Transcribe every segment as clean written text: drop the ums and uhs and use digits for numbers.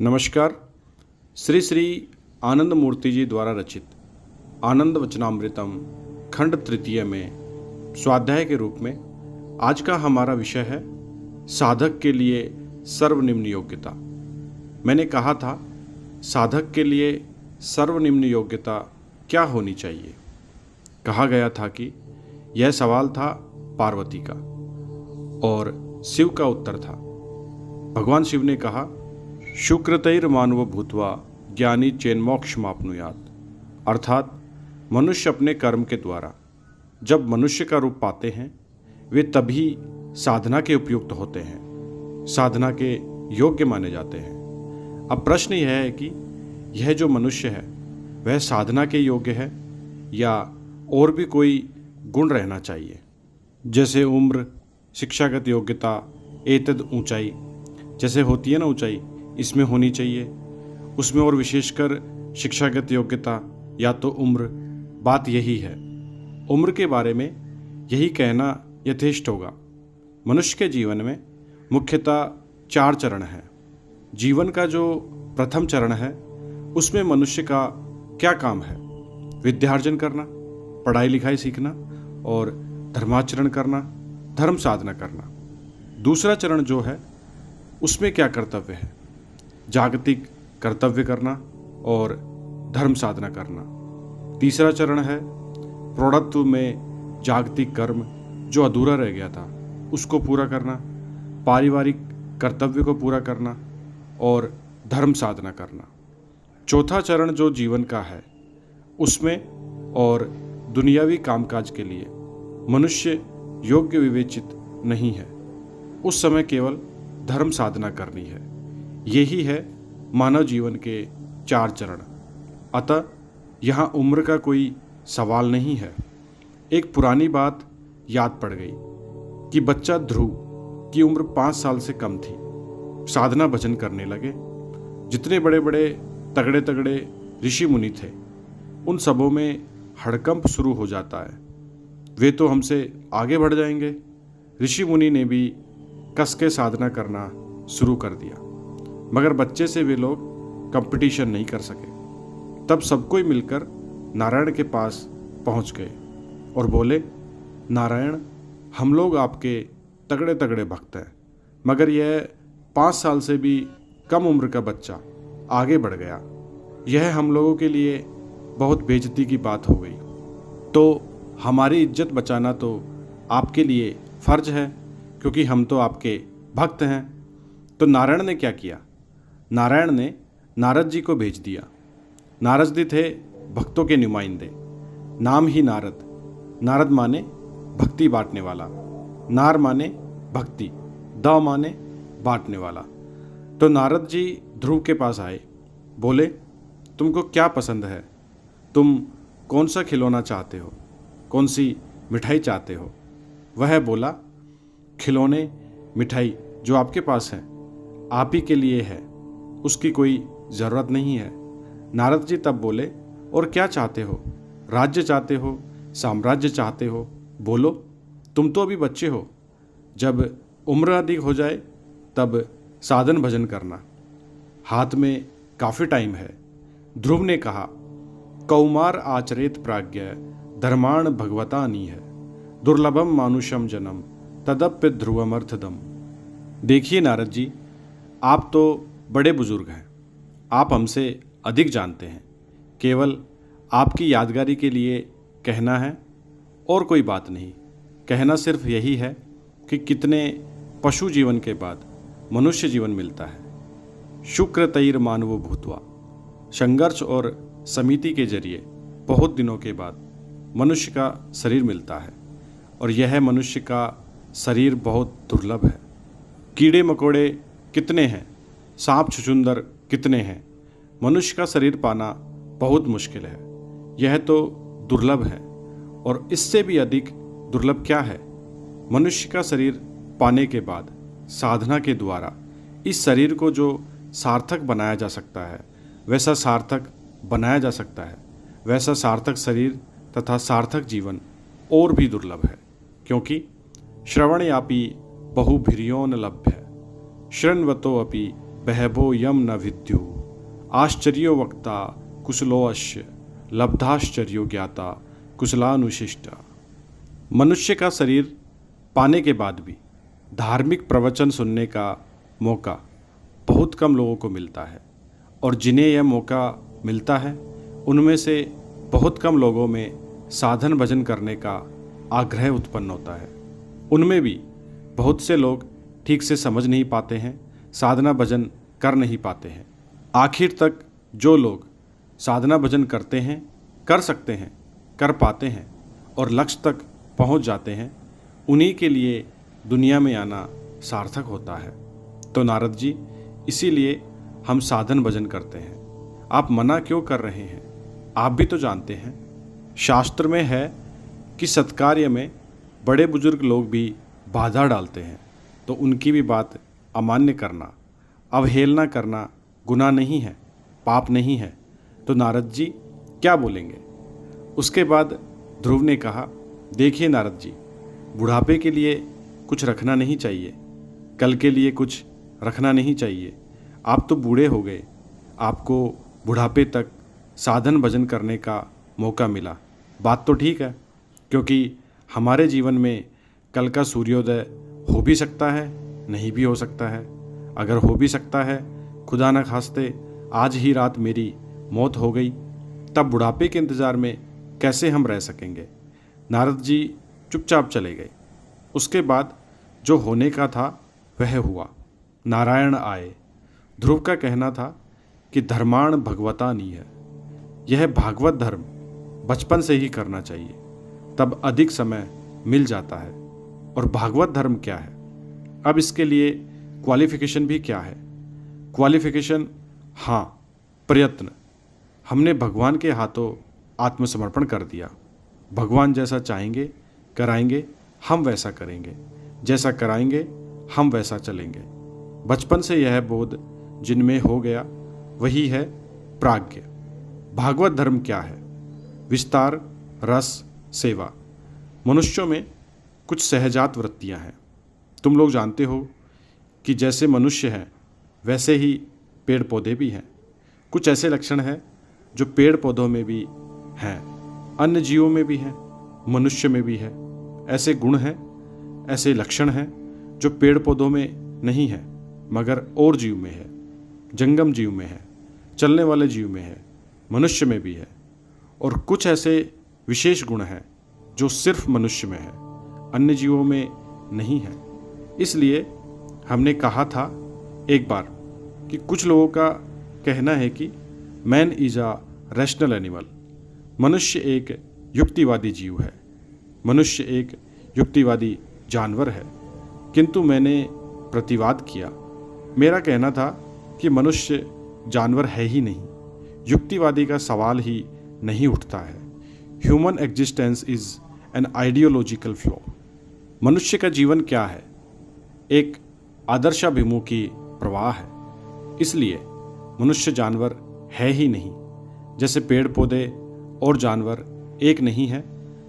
नमस्कार। श्री श्री आनंद मूर्ति जी द्वारा रचित आनंद वचनामृतम खंड तृतीय में स्वाध्याय के रूप में आज का हमारा विषय है साधक के लिए सर्वनिम्न योग्यता। मैंने कहा था साधक के लिए सर्वनिम्न योग्यता क्या होनी चाहिए। कहा गया था कि यह सवाल था पार्वती का और शिव का उत्तर था। भगवान शिव ने कहा, शुक्रतैर मानव भूत्वा ज्ञानी चेन्मोक्षमाप्नुयात्। अर्थात मनुष्य अपने कर्म के द्वारा जब मनुष्य का रूप पाते हैं वे तभी साधना के उपयुक्त होते हैं, साधना के योग्य माने जाते हैं। अब प्रश्न यह है कि यह जो मनुष्य है वह साधना के योग्य है या और भी कोई गुण रहना चाहिए, जैसे उम्र, शिक्षागत योग्यता, एतद ऊंचाई जैसे होती है ना ऊंचाई, इसमें होनी चाहिए। उसमें और विशेषकर शिक्षागत योग्यता या तो उम्र। बात यही है, उम्र के बारे में यही कहना यथेष्ट होगा। मनुष्य के जीवन में मुख्यतः 4 चरण हैं। जीवन का जो प्रथम चरण है उसमें मनुष्य का क्या काम है? विद्यार्जन करना, पढ़ाई लिखाई सीखना और धर्माचरण करना, धर्म साधना करना। दूसरा चरण जो है उसमें क्या कर्तव्य है? जागतिक कर्तव्य करना और धर्म साधना करना। तीसरा चरण है प्रौढ़त्व में जागतिक कर्म जो अधूरा रह गया था उसको पूरा करना, पारिवारिक कर्तव्य को पूरा करना और धर्म साधना करना। चौथा चरण जो जीवन का है उसमें और दुनियावी कामकाज के लिए मनुष्य योग्य विवेचित नहीं है, उस समय केवल धर्म साधना करनी है। यही है मानव जीवन के 4 चरण। अतः यहाँ उम्र का कोई सवाल नहीं है। एक पुरानी बात याद पड़ गई कि बच्चा ध्रुव की उम्र 5 साल से कम थी। साधना भजन करने लगे। जितने बड़े बड़े तगड़े तगड़े ऋषि मुनि थे उन सबों में हड़कंप शुरू हो जाता है, वे तो हमसे आगे बढ़ जाएंगे। ऋषि मुनि ने भी कस के साधना करना शुरू कर दिया, मगर बच्चे से वे लोग कंपटीशन नहीं कर सके। तब सबको ही मिलकर नारायण के पास पहुंच गए और बोले, नारायण, हम लोग आपके तगड़े तगड़े भक्त हैं, मगर यह 5 साल से भी कम उम्र का बच्चा आगे बढ़ गया। यह हम लोगों के लिए बहुत बेइज्जती की बात हो गई। तो हमारी इज्जत बचाना तो आपके लिए फर्ज है, क्योंकि हम तो आपके भक्त हैं। तो नारायण ने क्या किया? नारायण ने नारद जी को भेज दिया। नारद जी थे भक्तों के नुमाइंदे। नाम ही नारद। नारद माने भक्ति बांटने वाला, नार माने भक्ति, द माने बांटने वाला। तो नारद जी ध्रुव के पास आए, बोले, तुमको क्या पसंद है? तुम कौन सा खिलौना चाहते हो? कौन सी मिठाई चाहते हो? वह बोला, खिलौने मिठाई जो आपके पास है आप ही के लिए है, उसकी कोई ज़रूरत नहीं है। नारद जी तब बोले, और क्या चाहते हो? राज्य चाहते हो? साम्राज्य चाहते हो? बोलो, तुम तो अभी बच्चे हो। जब उम्र अधिक हो जाए तब साधन भजन करना, हाथ में काफ़ी टाइम है। ध्रुव ने कहा, कौमार आचरेत प्राज्ञ धर्माण भगवता नी है, दुर्लभम मानुषम जन्म तदप्य ध्रुवमर्थदम। देखिए नारद जी, आप तो बड़े बुजुर्ग हैं, आप हमसे अधिक जानते हैं। केवल आपकी यादगारी के लिए कहना है और कोई बात नहीं। कहना सिर्फ यही है कि कितने पशु जीवन के बाद मनुष्य जीवन मिलता है। शुक्रतैर मानवो भूत्वा, संघर्ष और समिति के जरिए बहुत दिनों के बाद मनुष्य का शरीर मिलता है, और यह मनुष्य का शरीर बहुत दुर्लभ है। कीड़े मकोड़े कितने हैं, सांप छुछुंदर कितने हैं, मनुष्य का शरीर पाना बहुत मुश्किल है। यह तो दुर्लभ है, और इससे भी अधिक दुर्लभ क्या है? मनुष्य का शरीर पाने के बाद साधना के द्वारा इस शरीर को जो सार्थक बनाया जा सकता है वैसा सार्थक बनाया जा सकता है। वैसा सार्थक शरीर तथा सार्थक जीवन और भी दुर्लभ है, क्योंकि श्रवणयापि बहुभिर्यो न लभ्य, शृण्वतो अपि बहबो यम न विद्यु आश्चर्यो वक्ता कुशलोऽस्य लब्धाश्चर्यो ज्ञाता कुशलानुशिष्टा। मनुष्य का शरीर पाने के बाद भी धार्मिक प्रवचन सुनने का मौका बहुत कम लोगों को मिलता है, और जिन्हें यह मौका मिलता है उनमें से बहुत कम लोगों में साधन भजन करने का आग्रह उत्पन्न होता है। उनमें भी बहुत से लोग ठीक से समझ नहीं पाते हैं, साधना भजन कर नहीं पाते हैं। आखिर तक जो लोग साधना भजन करते हैं, कर सकते हैं, कर पाते हैं और लक्ष्य तक पहुंच जाते हैं, उन्हीं के लिए दुनिया में आना सार्थक होता है। तो नारद जी, इसीलिए हम साधन भजन करते हैं। आप मना क्यों कर रहे हैं? आप भी तो जानते हैं, शास्त्र में है कि सत्कार्य में बड़े बुजुर्ग लोग भी बाधा डालते हैं, तो उनकी भी बात अमान्य करना, अवहेलना करना गुनाह नहीं है, पाप नहीं है। तो नारद जी क्या बोलेंगे? उसके बाद ध्रुव ने कहा, देखिए नारद जी, बुढ़ापे के लिए कुछ रखना नहीं चाहिए, कल के लिए कुछ रखना नहीं चाहिए। आप तो बूढ़े हो गए, आपको बुढ़ापे तक साधन भजन करने का मौका मिला। बात तो ठीक है, क्योंकि हमारे जीवन में कल का सूर्योदय हो भी सकता है, नहीं भी हो सकता है। अगर हो भी सकता है, खुदा न खास्ते आज ही रात मेरी मौत हो गई, तब बुढ़ापे के इंतज़ार में कैसे हम रह सकेंगे? नारद जी चुपचाप चले गए। उसके बाद जो होने का था वह हुआ। नारायण आए। ध्रुव का कहना था कि धर्माण भगवता नी है, यह भागवत धर्म बचपन से ही करना चाहिए, तब अधिक समय मिल जाता है। और भागवत धर्म क्या है? अब इसके लिए क्वालिफिकेशन भी क्या है? क्वालिफिकेशन, हाँ, प्रयत्न। हमने भगवान के हाथों आत्मसमर्पण कर दिया। भगवान जैसा चाहेंगे कराएंगे, हम वैसा करेंगे, जैसा कराएंगे हम वैसा चलेंगे। बचपन से यह बोध जिनमें हो गया वही है प्राज्ञ। भागवत धर्म क्या है? विस्तार, रस, सेवा। मनुष्यों में कुछ सहजात वृत्तियां हैं। तुम लोग जानते हो कि जैसे मनुष्य हैं वैसे ही पेड़ पौधे भी हैं। कुछ ऐसे लक्षण हैं जो पेड़ पौधों में भी हैं, अन्य जीवों में भी हैं, मनुष्य में भी है। ऐसे गुण हैं, ऐसे लक्षण हैं जो पेड़ पौधों में नहीं है मगर और जीव में है, जंगम जीव में है, चलने वाले जीव में है, मनुष्य में भी है। और कुछ ऐसे विशेष गुण हैं जो सिर्फ मनुष्य में है, अन्य जीवों में नहीं है। इसलिए हमने कहा था एक बार कि कुछ लोगों का कहना है कि man is a rational animal. मनुष्य एक युक्तिवादी जीव है, मनुष्य एक युक्तिवादी जानवर है। किंतु मैंने प्रतिवाद किया। मेरा कहना था कि मनुष्य जानवर है ही नहीं, युक्तिवादी का सवाल ही नहीं उठता है। Human existence is an ideological flaw. मनुष्य का जीवन क्या है? एक आदर्शाभिमुखी प्रवाह है। इसलिए मनुष्य जानवर है ही नहीं। जैसे पेड़ पौधे और जानवर एक नहीं है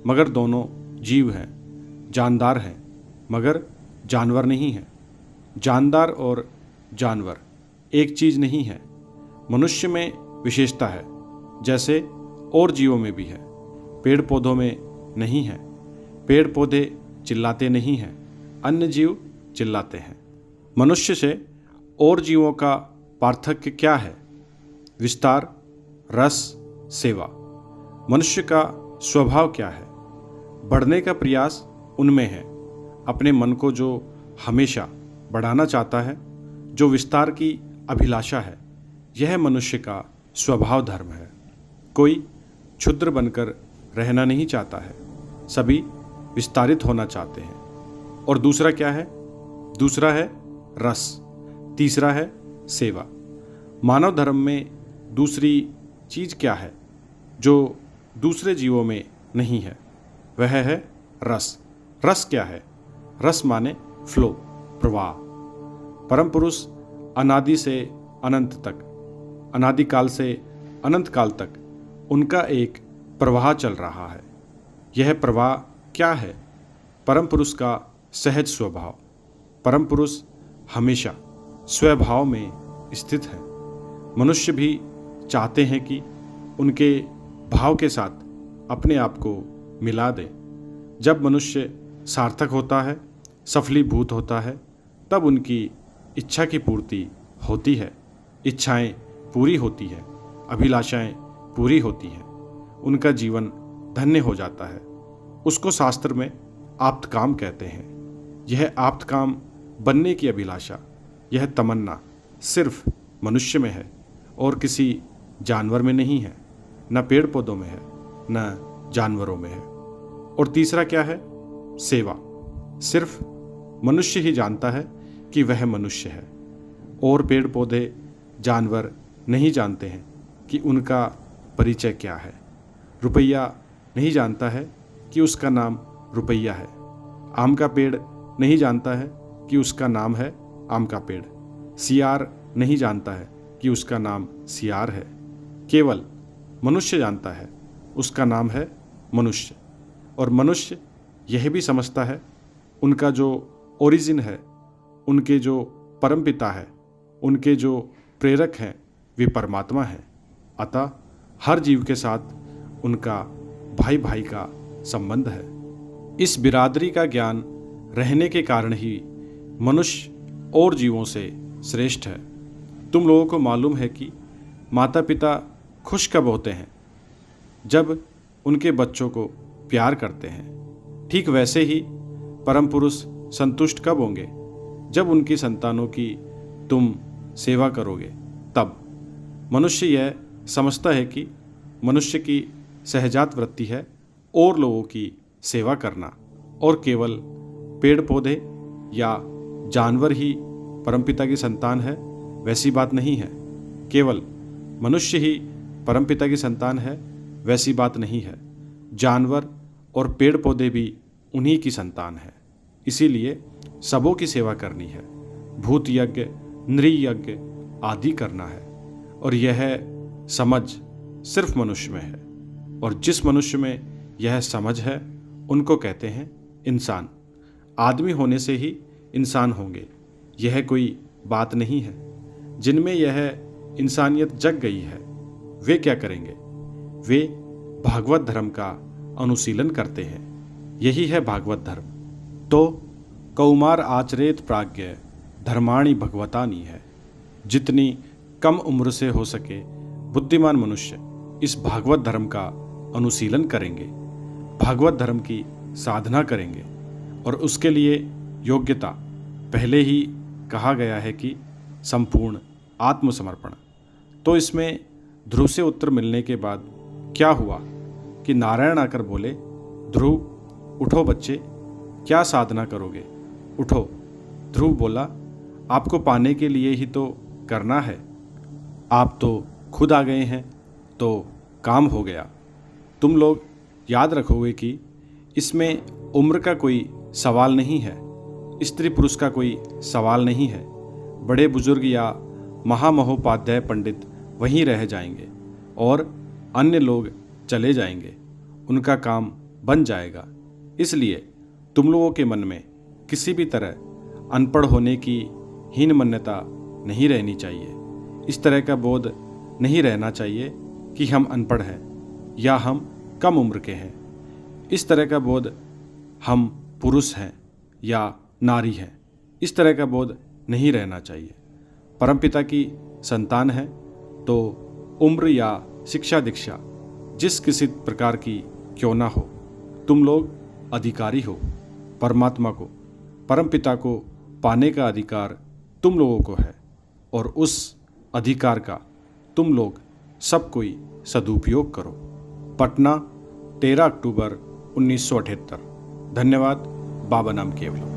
मगर दोनों जीव हैं, जानदार हैं मगर जानवर नहीं है। जानदार और जानवर एक चीज़ नहीं है। मनुष्य में विशेषता है जैसे और जीवों में भी है, पेड़ पौधों में नहीं है। पेड़ पौधे चिल्लाते नहीं हैं, अन्य जीव चिल्लाते हैं। मनुष्य से और जीवों का पार्थक्य क्या है? विस्तार, रस, सेवा। मनुष्य का स्वभाव क्या है? बढ़ने का प्रयास उनमें है। अपने मन को जो हमेशा बढ़ाना चाहता है, जो विस्तार की अभिलाषा है, यह मनुष्य का स्वभाव धर्म है। कोई क्षुद्र बनकर रहना नहीं चाहता है, सभी विस्तारित होना चाहते हैं। और दूसरा क्या है? दूसरा है रस, तीसरा है सेवा। मानव धर्म में दूसरी चीज़ क्या है जो दूसरे जीवों में नहीं है? वह है रस। रस क्या है? रस माने फ्लो, प्रवाह। परम पुरुष अनादि से अनंत तक, अनादिकाल से अनंत काल तक उनका एक प्रवाह चल रहा है। यह प्रवाह क्या है? परम पुरुष का सहज स्वभाव। परम पुरुष हमेशा स्वभाव में स्थित है। मनुष्य भी चाहते हैं कि उनके भाव के साथ अपने आप को मिला दें। जब मनुष्य सार्थक होता है, सफलीभूत होता है, तब उनकी इच्छा की पूर्ति होती है, इच्छाएं पूरी होती है, अभिलाषाएं पूरी होती हैं, उनका जीवन धन्य हो जाता है। उसको शास्त्र में आप्तकाम कहते हैं। यह आप्तकाम बनने की अभिलाषा, यह तमन्ना सिर्फ मनुष्य में है और किसी जानवर में नहीं है, न पेड़ पौधों में है, न जानवरों में है। और तीसरा क्या है? सेवा। सिर्फ मनुष्य ही जानता है कि वह मनुष्य है, और पेड़ पौधे, जानवर नहीं जानते हैं कि उनका परिचय क्या है। रुपया नहीं जानता है कि उसका नाम रुपया है। आम का पेड़ नहीं जानता है कि उसका नाम है आम का पेड़। सियार नहीं जानता है कि उसका नाम सियार है। केवल मनुष्य जानता है, उसका नाम है मनुष्य। और मनुष्य यह भी समझता है उनका जो ओरिजिन है, उनके जो परमपिता है, उनके जो प्रेरक हैं, वे परमात्मा हैं। अतः हर जीव के साथ उनका भाई भाई का संबंध है। इस बिरादरी का ज्ञान रहने के कारण ही मनुष्य और जीवों से श्रेष्ठ है। तुम लोगों को मालूम है कि माता पिता खुश कब होते हैं? जब उनके बच्चों को प्यार करते हैं। ठीक वैसे ही परम पुरुष संतुष्ट कब होंगे? जब उनकी संतानों की तुम सेवा करोगे। तब मनुष्य यह समझता है कि मनुष्य की सहजात वृत्ति है और लोगों की सेवा करना, और केवल पेड़ पौधे या जानवर ही परमपिता की संतान है, वैसी बात नहीं है। केवल मनुष्य ही परमपिता की संतान है, वैसी बात नहीं है। जानवर और पेड़ पौधे भी उन्हीं की संतान है। इसीलिए सबों की सेवा करनी है, भूत यज्ञ, नृ यज्ञ आदि करना है। और यह समझ सिर्फ मनुष्य में है, और जिस मनुष्य में यह समझ है उनको कहते हैं इंसान। आदमी होने से ही इंसान होंगे, यह कोई बात नहीं है। जिनमें यह इंसानियत जग गई है, वे क्या करेंगे? वे भागवत धर्म का अनुशीलन करते हैं। यही है भागवत धर्म। तो कौमार आचरेत प्राज्ञ धर्माणि भगवतानि है। जितनी कम उम्र से हो सके बुद्धिमान मनुष्य इस भागवत धर्म का अनुशीलन करेंगे, भागवत धर्म की साधना करेंगे। और उसके लिए योग्यता पहले ही कहा गया है कि संपूर्ण आत्मसमर्पण। तो इसमें ध्रुव से उत्तर मिलने के बाद क्या हुआ कि नारायण आकर बोले, ध्रुव उठो बच्चे, क्या साधना करोगे? उठो। ध्रुव बोला, आपको पाने के लिए ही तो करना है। आप तो खुद आ गए हैं, तो काम हो गया। तुम लोग याद रखोगे कि इसमें उम्र का कोई सवाल नहीं है, स्त्री पुरुष का कोई सवाल नहीं है। बड़े बुजुर्ग या महामहोपाध्याय पंडित वहीं रह जाएंगे और अन्य लोग चले जाएंगे, उनका काम बन जाएगा। इसलिए तुम लोगों के मन में किसी भी तरह अनपढ़ होने की हीन मान्यता नहीं रहनी चाहिए। इस तरह का बोध नहीं रहना चाहिए कि हम अनपढ़ हैं या हम कम उम्र के हैं। इस तरह का बोध हम पुरुष हैं या नारी हैं, इस तरह का बोध नहीं रहना चाहिए। परमपिता की संतान है तो उम्र या शिक्षा दीक्षा जिस किसी प्रकार की क्यों ना हो, तुम लोग अधिकारी हो। परमात्मा को, परमपिता को पाने का अधिकार तुम लोगों को है, और उस अधिकार का तुम लोग सब कोई सदुपयोग करो। पटना, 13 अक्टूबर 1978। धन्यवाद। बाबा नाम केवल।